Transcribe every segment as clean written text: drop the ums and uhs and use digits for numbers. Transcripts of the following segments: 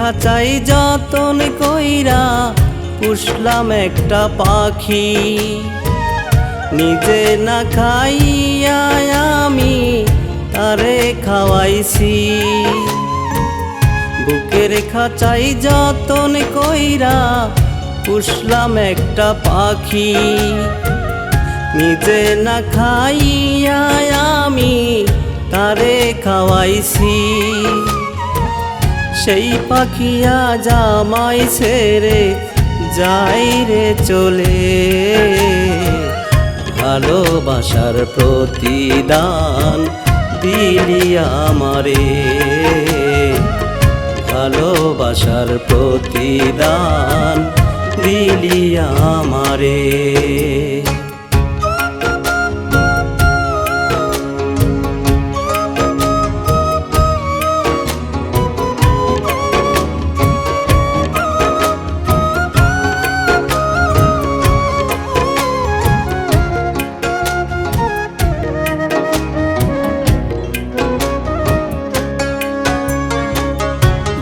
খাঁচাই যতন কইরা পুষলাম একটা পাখি, নিজে না খাইয়া আমি তারে খাওয়াইছি। বুকের খাঁচাই যতন কইরা পুষলাম একটা পাখি, নিজে না খাইয়া আমি তারে খাওয়াইছি। সেই পাখিয়া জামাই ছেড়ে যাই রে চলে, ভালোবাসার প্রতিদান দিলি আমারে, ভালোবাসার প্রতিদান দিলি আমারে।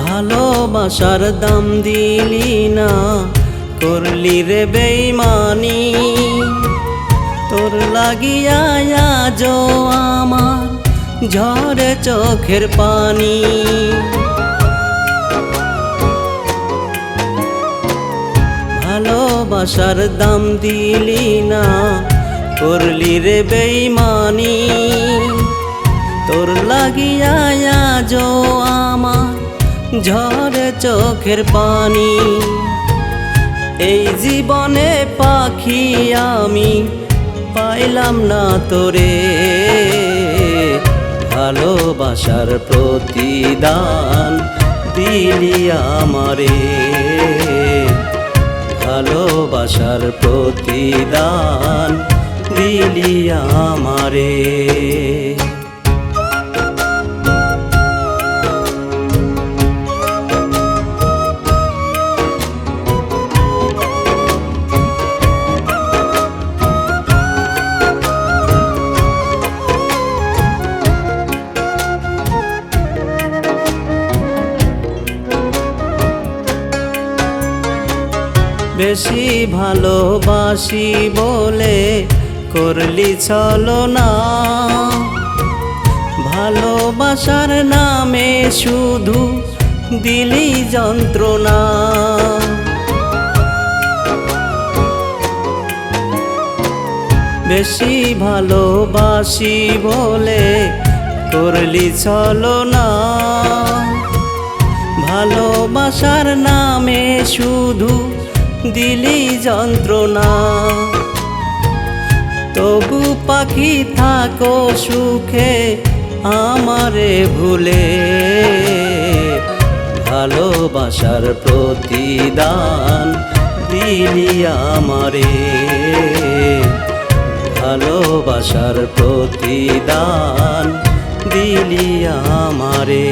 ভালোবাসার দাম দিলি না, করলি রে বেইমানি। তোর লাগিয়া আজো আমার ঝরে চোখের পানি। ভালোবাসার দাম দিলি না, করলি রে বেইমানি। তোর লাগিয়া আজো আমার ঝরে চোখের পানি। এই জীবনে পাখি আমি পাইলাম না তোরে, ভালোবাসার প্রতিদান দিলি আমারে, ভালোবাসার প্রতিদান দিলি আমারে। বেশি ভালোবাসি বলে করলি ছলনা, ভালোবাসার নামে শুধু দিলি যন্ত্রণা। বেশি ভালোবাসি বলে করলি ছলনা, ভালোবাসার নামে শুধু দিলি যন্ত্রণা। তবু পাখি থাকো সুখে আমারে ভুলে, ভালোবাসার প্রতিদান দিলি আমারে, ভালোবাসার প্রতিদান দিলি আমারে।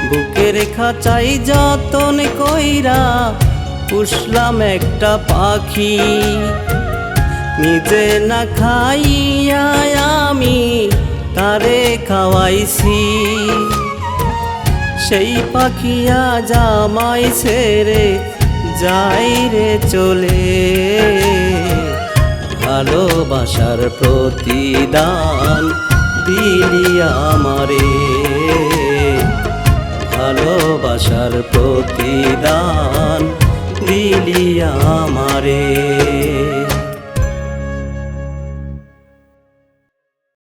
বুকের খাঁচাই যতন কইরা পুষলাম একটা পাখি, নিজে না খাইয়া আমি তারে খাওয়াইছি। সেই পাখিয়া জামাই ছেড়ে যাই রে চলে, ভালোবাসার প্রতিদান দিলি আমারে, ভালোবাসার প্রতিদান দিলি আমারে।